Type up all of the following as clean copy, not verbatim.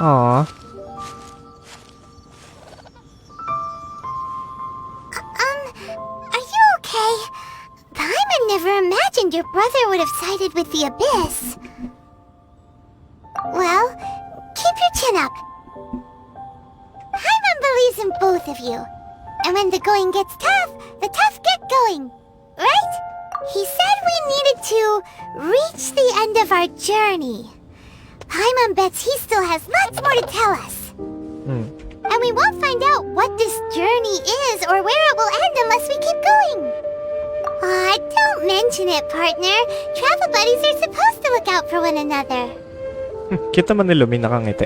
Aw. Are you okay? Paimon never imagined your brother would have sided with the Abyss. Well, keep your chin up. Paimon believes in both of you. And when the going gets tough, the tough get going. Right? He said we needed to reach the end of our journey. Paimon bets he still has lots more to tell us. And we won't find out what this journey is or where it will end unless we keep going. Aw, don't mention it, partner. Travel buddies are supposed to look out for one another. Cute naman ni Lumi, nakangiti.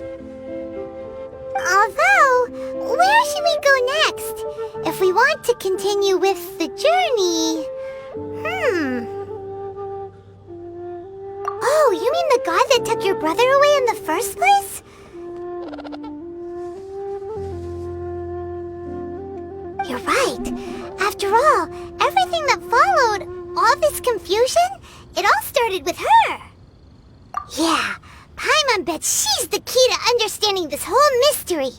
Although, where should we go next? If we want to continue with the journey... Oh, you mean the god that took your brother away in the first place? You're right. After all, everything that followed, all this confusion, it all started with her. Yeah, Paimon bets she's the key to understanding this whole mystery.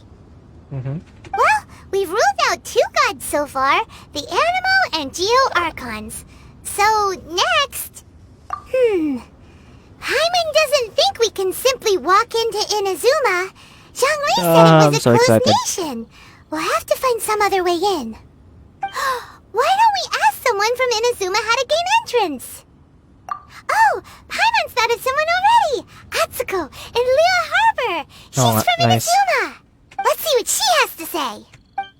Well, we've ruled out 2 gods so far, the Animo and Geo Archons. So, next... Paimon doesn't think we can simply walk into Inazuma. Zhongli said it was a closed nation. We'll have to find some other way in. Why don't we ask someone from Inazuma how to gain entrance? Oh, Paimon's thought of someone already! Atsuko in Leo Harbor! She's from Inazuma! Let's see what she has to say!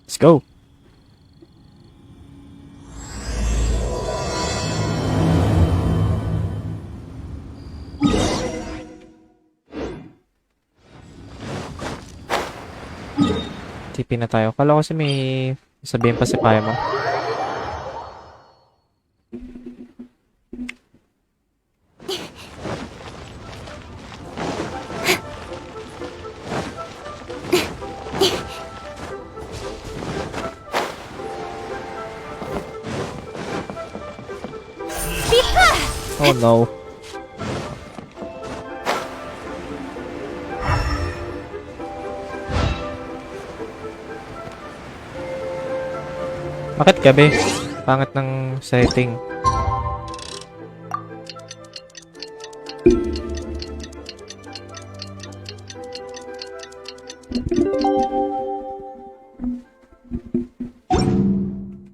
Let's go! TP na tayo. Kala ko kasi may sabihin pa si Paimon. Oh no. Bakit gabi? Pangit ng setting.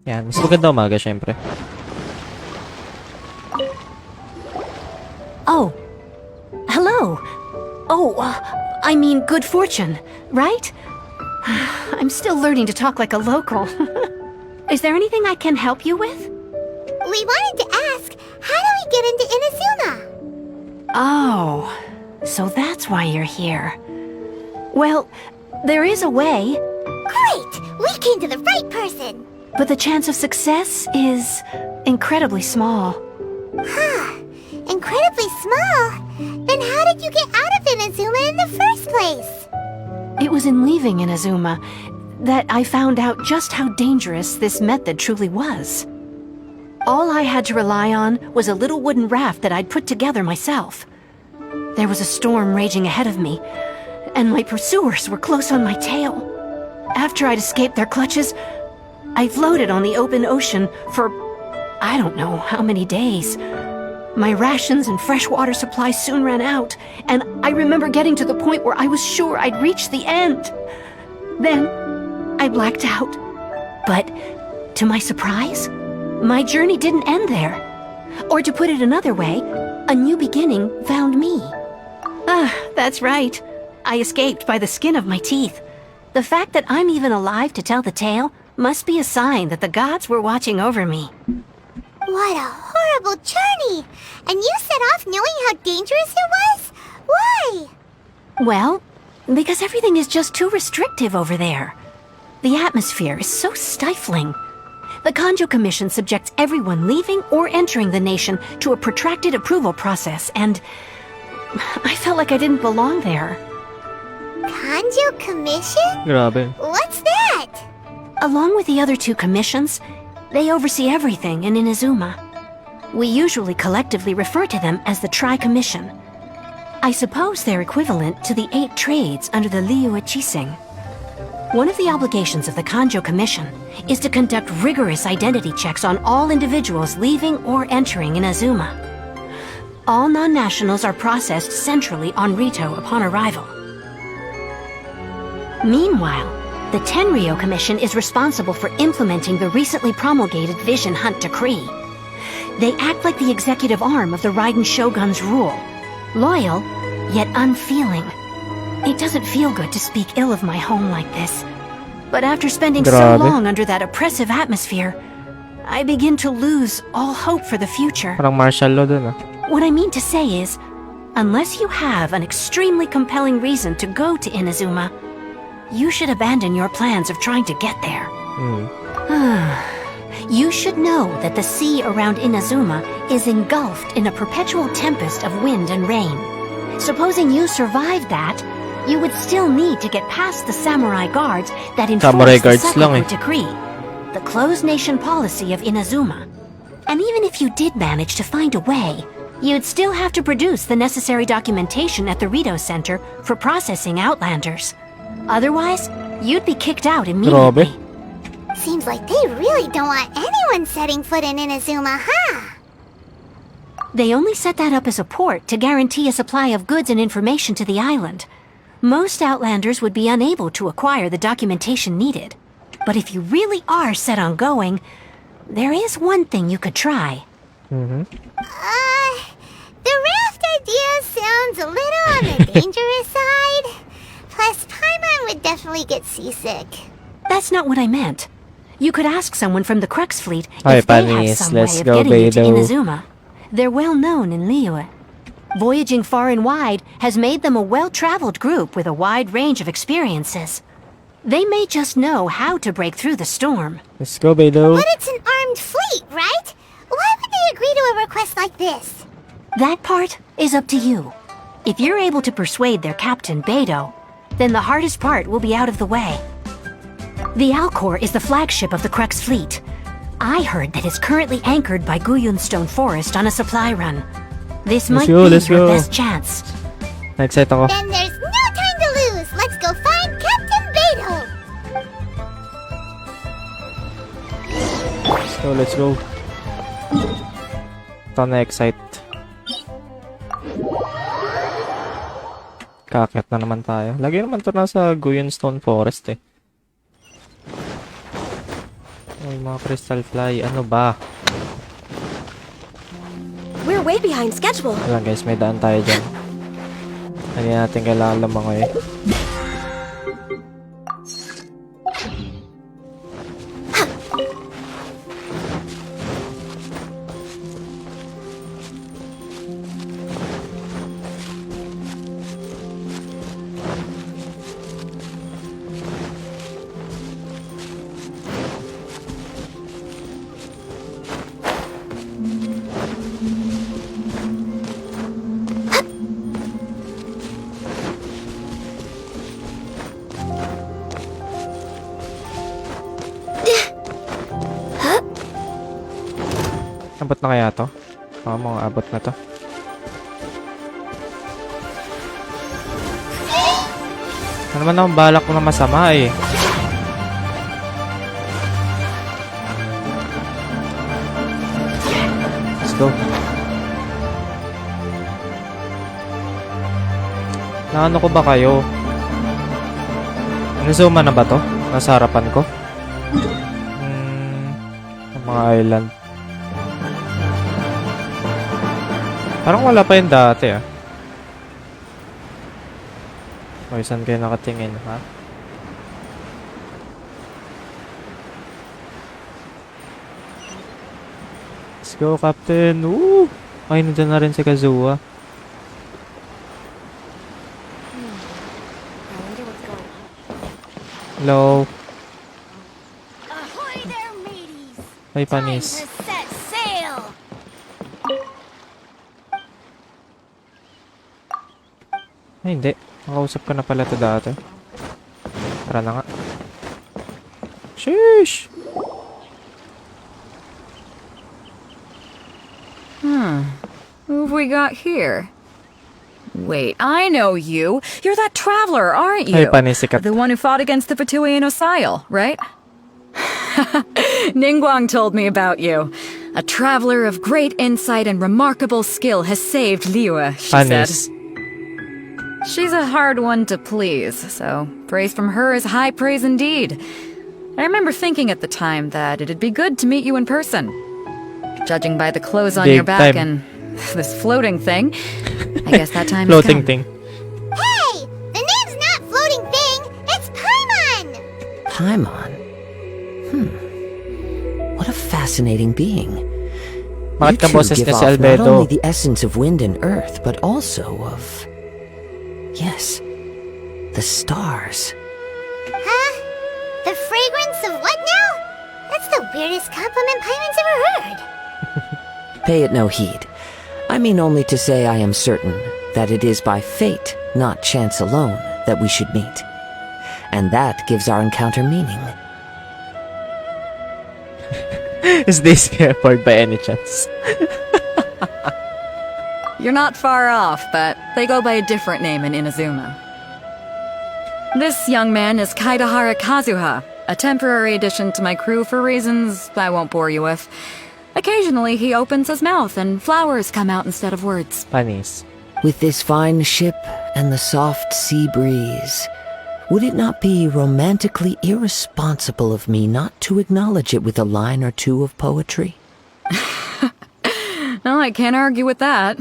Yan, mas maganda umaga syempre. Oh. Hello. Oh, I mean good fortune, right? I'm still learning to talk like a local. Is there anything I can help you with? We wanted to ask, how do we get into Inazuma? Oh, so that's why you're here. Well, there is a way. Great! We came to the right person! But the chance of success is incredibly small. Huh. Incredibly small? Then how did you get out of Inazuma in the first place? It was in leaving Inazuma that I found out just how dangerous this method truly was. All I had to rely on was a little wooden raft that I'd put together myself. There was a storm raging ahead of me, and my pursuers were close on my tail. After I'd escaped their clutches, I floated on the open ocean for I don't know how many days. My rations and freshwater supplies soon ran out, and I remember getting to the point where I was sure I'd reached the end. Then I blacked out. But to my surprise, my journey didn't end there. Or to put it another way, a new beginning found me. That's right. I escaped by the skin of my teeth. The fact that I'm even alive to tell the tale must be a sign that the gods were watching over me. What a horrible journey! And you set off knowing how dangerous it was? Why? Well, because everything is just too restrictive over there. The atmosphere is so stifling. The Kanjo Commission subjects everyone leaving or entering the nation to a protracted approval process, and I felt like I didn't belong there. Kanjo Commission? Grabe. What's that? Along with the other 2 commissions, they oversee everything in Inazuma. We usually collectively refer to them as the Tri-Commission. I suppose they're equivalent to the 8 trades under the Liu Chising. One of the obligations of the Kanjo Commission is to conduct rigorous identity checks on all individuals leaving or entering Inazuma. All non-nationals are processed centrally on Rito upon arrival. Meanwhile, the Tenryo Commission is responsible for implementing the recently promulgated Vision Hunt Decree. They act like the executive arm of the Raiden Shogun's rule. Loyal, yet unfeeling. It doesn't feel good to speak ill of my home like this. But after spending so Grabe. long under that oppressive atmosphere, I begin to lose all hope for the future. Parang martial law dun ah. What I mean to say is, unless you have an extremely compelling reason to go to Inazuma, you should abandon your plans of trying to get there. You should know that the sea around Inazuma is engulfed in a perpetual tempest of wind and rain. Supposing you survived that, you would still need to get past the samurai guards that Samurai enforce the guards lang Seppuku eh. Decree, the closed nation policy of Inazuma. And even if you did manage to find a way, you'd still have to produce the necessary documentation at the Rito Center for processing Outlanders. Otherwise, you'd be kicked out immediately. Grabe. Seems like they really don't want anyone setting foot in Inazuma, huh? They only set that up as a port to guarantee a supply of goods and information to the island. Most Outlanders would be unable to acquire the documentation needed. But if you really are set on going, there is one thing you could try. The raft idea sounds a little on the dangerous side. Plus, Paimon would definitely get seasick. That's not what I meant. You could ask someone from the Crux fleet Hi, if they have Panis. some Let's way of go, getting you to Beidou. Inazuma. They're well known in Liyue. Voyaging far and wide has made them a well-traveled group with a wide range of experiences. They may just know how to break through the storm. Let's go, Beidou. But it's an armed fleet, right? Why would they agree to a request like this? That part is up to you. If you're able to persuade their captain, Beidou, then the hardest part will be out of the way. The Alcor is the flagship of the Crux fleet. I heard that it's currently anchored by Guyunstone Forest on a supply run. This might be let's your go. best chance. Na-excite ako. Then there's no time to lose. Let's go find Captain Beidou. Let's go. Ito na-excite. Kaakyat na naman tayo. Lagi naman ito nasa Guyunstone Forest eh. Ay, mga crystal fly. Ano ba? We're way behind schedule. Alam guys, may daan tayo dyan. Hindi natin kailangan lumangoy. Abot na kaya to? Oo, mga abot na to. Ano naman akong balak na masama eh. Let's go. Naano ko ba kayo? Inazuma na ba to? Nasa harapan ko? Mga island. Parang wala pa yun dati ah. Okay, saan kayo nakatingin ha? Let's go, Captain! Woo! Ay, nandiyan na rin si Kazuha. Hello? Ahoy there, mateys! Ay, panis. set sail! Ay, hindi. Nakausap ka na pala ito dati. Tara na nga. Sheesh! Who have we got here? Wait, I know you. You're that traveler, aren't Ay, you? panisikat. The one who fought against the Fatui and Osile, right? Ningguang told me about you. A traveler of great insight and remarkable skill has saved Liyue, she said. Panis. She's a hard one to please, so praise from her is high praise indeed. I remember thinking at the time that it'd be good to meet you in person. Judging by the clothes on Big your back time. and this floating thing, I guess that time has Floating come. thing. Hey! The name's not Floating Thing! It's Paimon! Paimon? What a fascinating being. Bakit ka You two boses give niya si off not Albedo? only the essence of wind and earth, but also of... Yes, the stars. Huh? The fragrance of what now? That's the weirdest compliment Paimon's ever heard. Pay it no heed. I mean only to say I am certain that it is by fate, not chance alone, that we should meet. And that gives our encounter meaning. Is this airport by any chance? You're not far off, but they go by a different name in Inazuma. This young man is KAZUHA, a temporary addition to my crew for reasons I won't bore you with. Occasionally, he opens his mouth and flowers come out instead of words. Panis. With this fine ship and the soft sea breeze, would it not be romantically irresponsible of me not to acknowledge it with a line or two of poetry? No, I can't argue with that.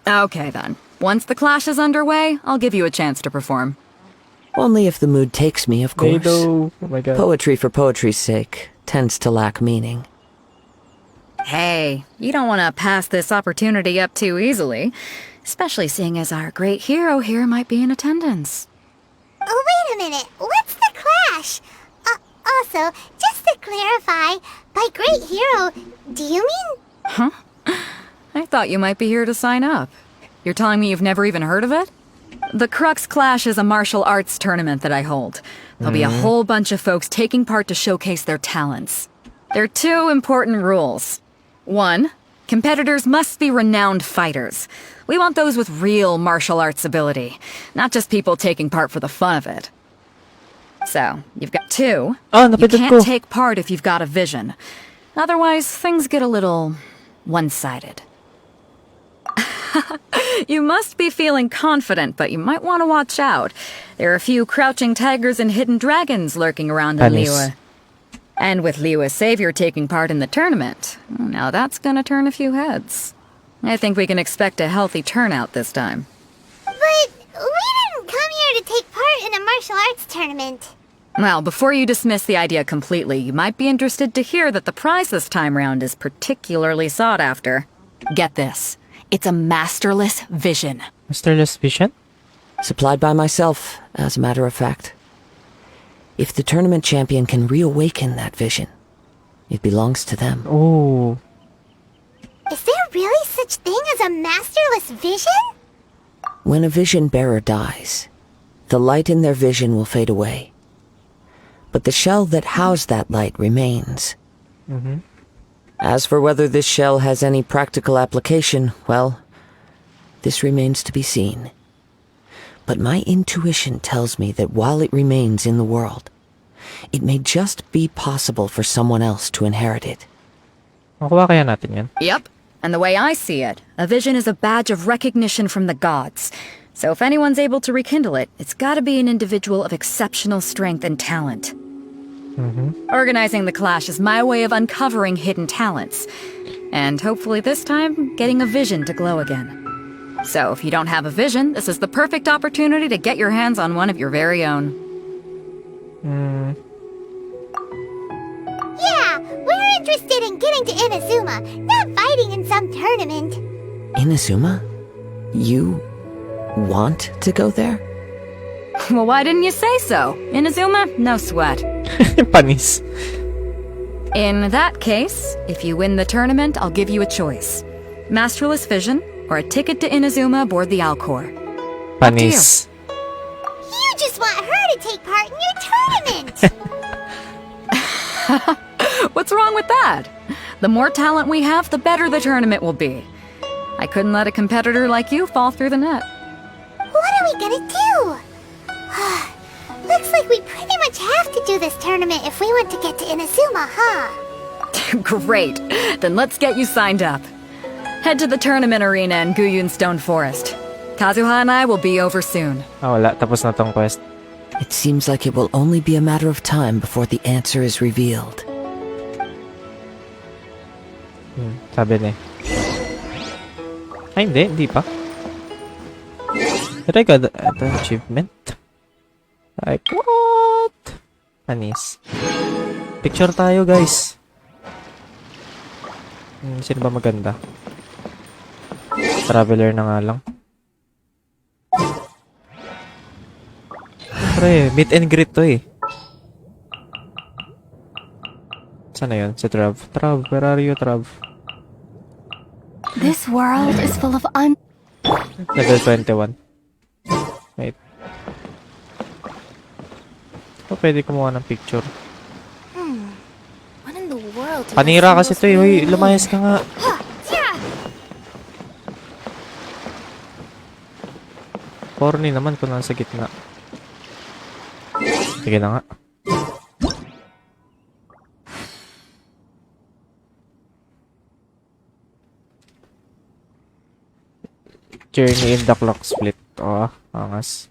Okay then. Once the clash is underway, I'll give you a chance to perform. Only if the mood takes me, of course. Beidou. Oh my god. Poetry for poetry's sake tends to lack meaning. Hey, you don't want to pass this opportunity up too easily, especially seeing as our great hero here might be in attendance. Oh, wait a minute. What's the clash? Also, just to clarify, by great hero, do you mean... I thought you might be here to sign up. You're telling me you've never even heard of it? The Crux Clash is a martial arts tournament that I hold. There'll be a whole bunch of folks taking part to showcase their talents. There are two important rules. One, competitors must be renowned fighters. We want those with real martial arts ability, not just people taking part for the fun of it. So, you've got two. Oh, You napindot can't ko. take part if you've got a vision. Otherwise, things get a little one-sided. You must be feeling confident, but you might want to watch out. There are a few crouching tigers and hidden dragons lurking around in Panis. Liyue. And with Liyue's savior taking part in the tournament, now that's gonna turn a few heads. I think we can expect a healthy turnout this time. But we didn't come here to take part in a martial arts tournament. Well, before you dismiss the idea completely, you might be interested to hear that the prize this time round is particularly sought after. Get this. It's a masterless vision. Masterless Vision? Supplied by myself, as a matter of fact. If the tournament champion can reawaken that vision, it belongs to them. Oh. Is there really such thing as a masterless vision? When a vision bearer dies, the light in their vision will fade away. But the shell that housed that light remains. As for whether this shell has any practical application, well, this remains to be seen. But my intuition tells me that while it remains in the world, it may just be possible for someone else to inherit it. Makuha kaya natin yan? Yep. And the way I see it, a vision is a badge of recognition from the gods. So if anyone's able to rekindle it, it's gotta be an individual of exceptional strength and talent. Organizing the clash is my way of uncovering hidden talents. And hopefully this time, getting a vision to glow again. So if you don't have a vision, this is the perfect opportunity to get your hands on one of your very own. Yeah, we're interested in getting to Inazuma, not fighting in some tournament. Inazuma? You want to go there? Well, why didn't you say so? Inazuma, no sweat. Panis. In that case, if you win the tournament, I'll give you a choice. Masterless Vision, or a ticket to Inazuma aboard the Alcor. Panis. You just want her to take part in your tournament! What's wrong with that? The more talent we have, the better the tournament will be. I couldn't let a competitor like you fall through the net. gonna do? Looks like we pretty much have to do this tournament if we want to get to Inazuma, huh? Great. Then let's get you signed up. Head to the tournament arena in Guyun Stone Forest. Kazuha and I will be over soon. Wala. Tapos na tong quest. It seems like it will only be a matter of time before the answer is revealed. Sabi niya. Ay, hindi pa. But I got the achievement. Like, what? Anis. Picture tayo, guys. Sino ba maganda? Traveler na nga lang. Pre, meet and greet to eh. Sana yun? Si Trav. Trav, where are you, Trav? This world is full of Level 21. Wait. Pwede kumuha ng picture. What in the world? Panira kasi to eh. Uy, lumayas ka nga. Corny naman kung nasa gitna. Sige na nga. Journey in the clock split. Oh, angas.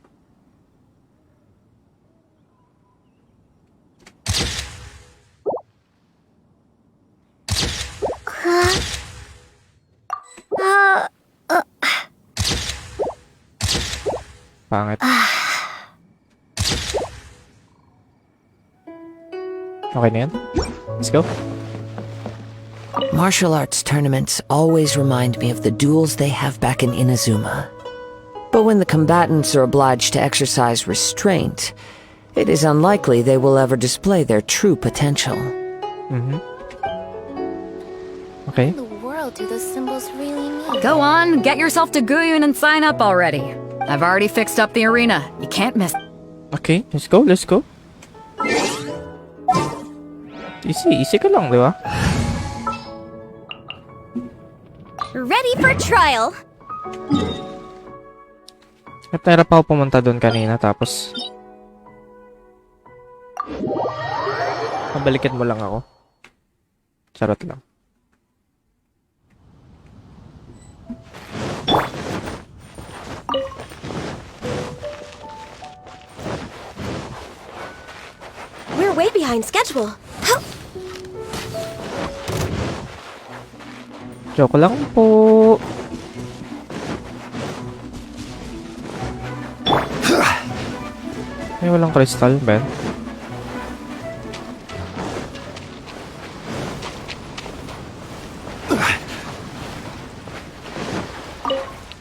Pangit. Okay na yan? Let's go. Martial arts tournaments always remind me of the duels they have back in Inazuma. But when the combatants are obliged to exercise restraint, it is unlikely they will ever display their true potential. Okay. What in the world do those symbols really mean? Go on, get yourself to Guyun and sign up already. I've already fixed up the arena. You can't miss. Okay, let's go, let's go. Easy ka lang, di ba? Ready for trial. Napahirap ako pumunta doon kanina, tapos pabalikin mo lang ako. Charot lang. We're way behind schedule. Joke lang po. Ay, walang crystal, Ben.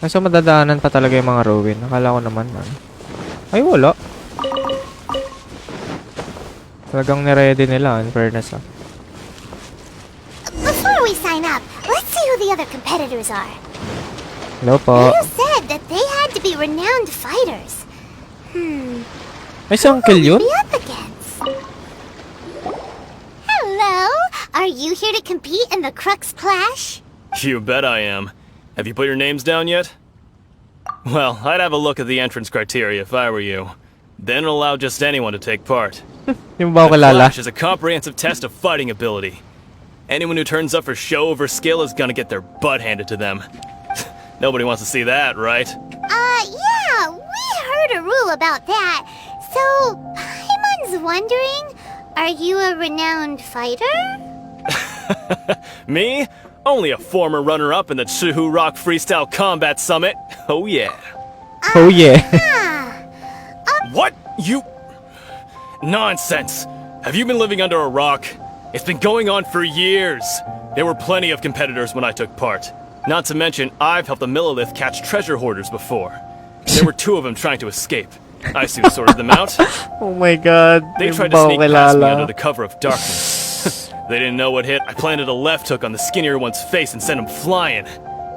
Kaso madadaanan pa talaga yung mga ruin. Akala ko naman, ay, wala. Talagang niready nila, in fairness, ah. Before we sign up, let's see who the other competitors are. Hello po. You said that they had to be renowned fighters. Ay, si Uncle yun? Be up against. Hello, are you here to compete in the Crux Clash? You bet I am. Have you put your names down yet? Well, I'd have a look at the entrance criteria if I were you. Then allow just anyone to take part. Yung ba ako The kilala? Clash is a comprehensive test of fighting ability. Anyone who turns up for show over skill is gonna get their butt handed to them. Nobody wants to see that, right? Yeah, we heard a rule about that. So, Paimon's wondering, are you a renowned fighter? Me? Only a former runner-up in the Chihu Rock Freestyle Combat Summit. Oh yeah. Oh yeah. What? You... Nonsense! Have you been living under a rock? It's been going on for years. There were plenty of competitors when I took part. Not to mention, I've helped the Millilith catch treasure hoarders before. There were 2 of them trying to escape. I soon sorted them out. Oh my god. They Yung tried ba to ako sneak past me kilala? under the cover of darkness. They didn't know what hit. I planted a left hook on the skinnier one's face and sent him flying.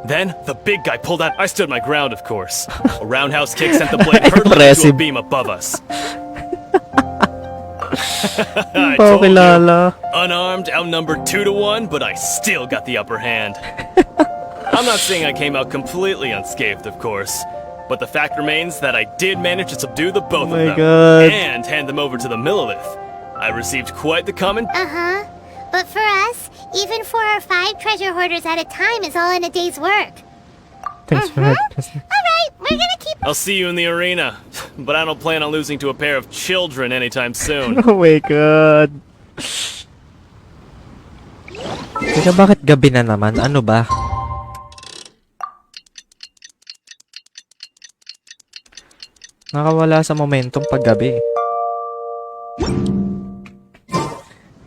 Then, the big guy pulled out. I stood my ground, of course. A roundhouse kick sent the blade hurtling into a Impressive. beam above us. Ba I ako told you. kilala? Unarmed, outnumbered 2 to 1, but I still got the upper hand. I'm not saying I came out completely unscathed, of course. But the fact remains that I did manage to subdue the both my of them God. and hand them over to the Millilith. I received quite the comment. Uh-huh. But for us, even 4 or 5 treasure hoarders at a time is all in a day's work. Thanks for All that. right, we're gonna keep... I'll see you in the arena, but I don't plan on losing to a pair of children anytime soon. Oh my God. Teka, bakit gabi na naman? Ano ba? Nakawala sa momentum pag gabi.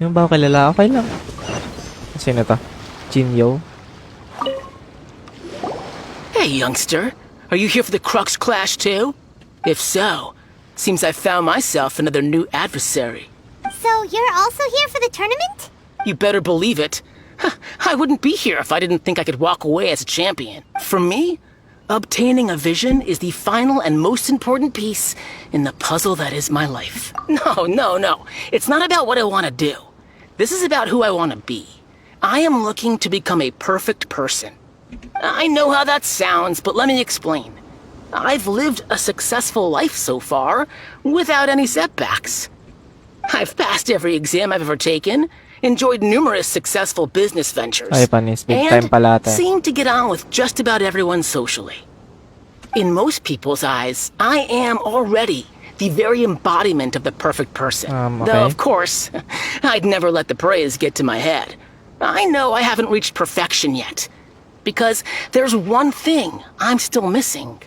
Yung ba ako kilala? Okay lang. Sino to? Jinyo? Hey, youngster. Are you here for the Crux Clash too? If so, seems I found myself another new adversary. So you're also here for the tournament? You better believe it. I wouldn't be here if I didn't think I could walk away as a champion. For me, obtaining a vision is the final and most important piece in the puzzle that is my life. No. It's not about what I want to do. This is about who I want to be. I am looking to become a perfect person. I know how that sounds, but let me explain. I've lived a successful life so far, without any setbacks. I've passed every exam I've ever taken, enjoyed numerous successful business ventures, Ay, panis. Big time pala ate. seem to get on with just about everyone socially. In most people's eyes, I am already the very embodiment of the perfect person. Okay. Though, of course, I'd never let the praise get to my head. I know I haven't reached perfection yet, because there's one thing I'm still missing.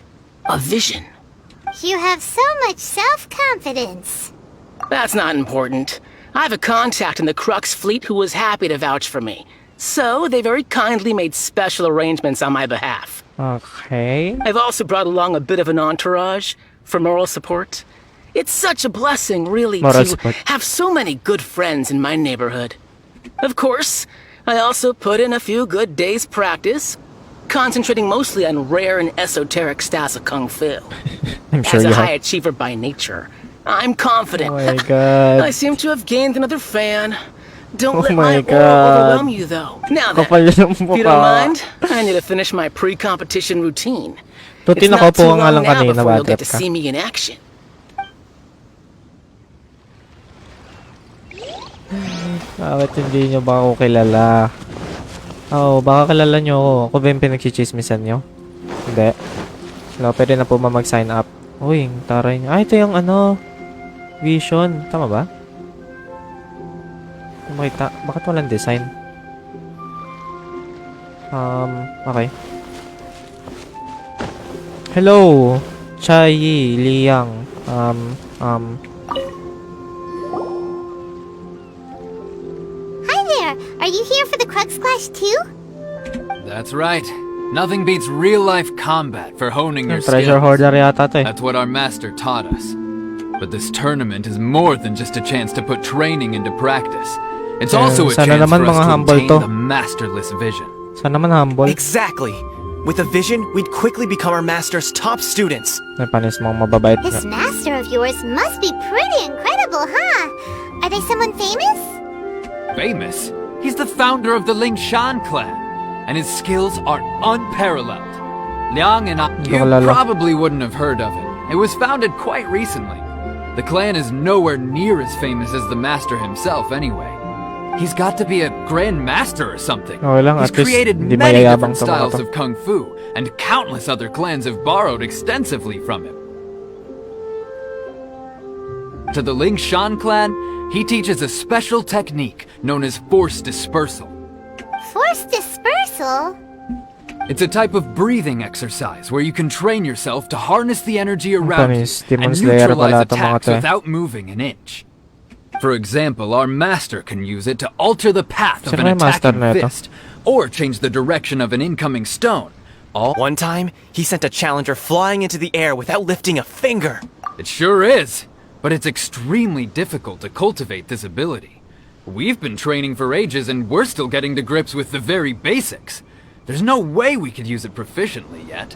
A vision. You have so much self-confidence. That's not important. I have a contact in the Crux fleet who was happy to vouch for me. So they very kindly made special arrangements on my behalf. Okay. I've also brought along a bit of an entourage for moral support. It's such a blessing, really, Moral to support. have so many good friends in my neighborhood. Of course, I also put in a few good days' practice, concentrating mostly on rare and esoteric styles of Kung Fu. I'm sure As a you high have. achiever by nature, I'm confident. Oh my God. I seem to have gained another fan. Don't Oh let my my God. aura overwhelm you, though. Now then, Kapal yung if you mukha. don't mind, I need to finish my pre-competition routine. Tuti, It's not nakaupo too ka nga long lang now kanina, before you'll bad get to trip ka. see me in action. Bakit hindi nyo ba ako kilala? Oo, baka kilala nyo ako. Ako ba yung pinagchichismisan nyo? Hindi. Wala, pwede na po mag-sign up. Uy, taray nyo. Ah, ito yung ano, vision. Tama ba? Makita. Bakit walang design? Okay. Hello, Chai Liang. Hi there! Are you here for the Crux Clash too? That's right. Nothing beats real-life combat for honing your Treasure skills. hoarder yata to eh. That's what our master taught us. But this tournament is more than just a chance to put training into practice. It's also a sana chance naman for us mga to humble obtain to. the masterless vision. Sana naman humble. Exactly. With a vision, we'd quickly become our master's top students. May panis mga mababait na. This master of yours must be pretty incredible, huh? Are they someone famous? Famous? He's the founder of the Lingshan clan, and his skills are unparalleled. Liang and I, you Kilala. probably wouldn't have heard of it. It was founded quite recently. The clan is nowhere near as famous as the master himself anyway. He's got to be a grand master or something. Okay lang, He's at least created hindi many mayayabang different to mga styles to. of kung fu, and countless other clans have borrowed extensively from him. To the Lingshan clan, he teaches a special technique known as force dispersal. Force dispersal? It's a type of breathing exercise where you can train yourself to harness the energy around you Panis, Demon and Slayer pala neutralize itong mga attacks to eh. without moving an inch. For example, our master can use it to alter the path of Sino an yung master attacking na ito? fist, or change the direction of an incoming stone. All One time, he sent a challenger flying into the air without lifting a finger. it sure is, but it's extremely difficult to cultivate this ability. We've been training for ages and we're still getting to grips with the very basics. There's no way we could use it proficiently yet.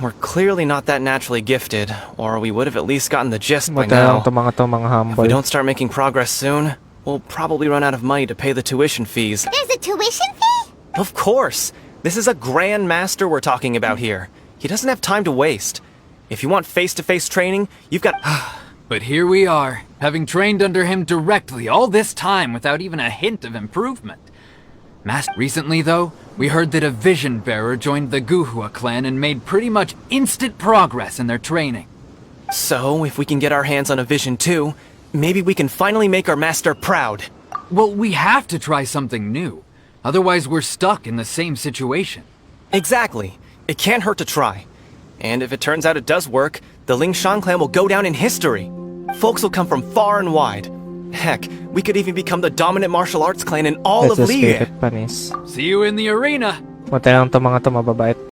We're clearly not that naturally gifted, or we would have at least gotten the gist by Matalang now. to mga If humble. we don't start making progress soon, we'll probably run out of money to pay the tuition fees. There's a tuition fee? Of course! This is a grand master we're talking about here. He doesn't have time to waste. If you want face-to-face training, you've got... But here we are, having trained under him directly all this time without even a hint of improvement. Recently, though, we heard that a vision bearer joined the KAZUHA clan and made pretty much instant progress in their training. So, if we can get our hands on a vision too, maybe we can finally make our master proud. Well, we have to try something new. Otherwise, we're stuck in the same situation. Exactly. It can't hurt to try. And if it turns out it does work, the Lingshan clan will go down in history. Folks will come from far and wide. Heck, we could even become the dominant martial arts clan in all That's of a Liyue. spirit panis. See you in the arena! Buti lang to mga to mababait.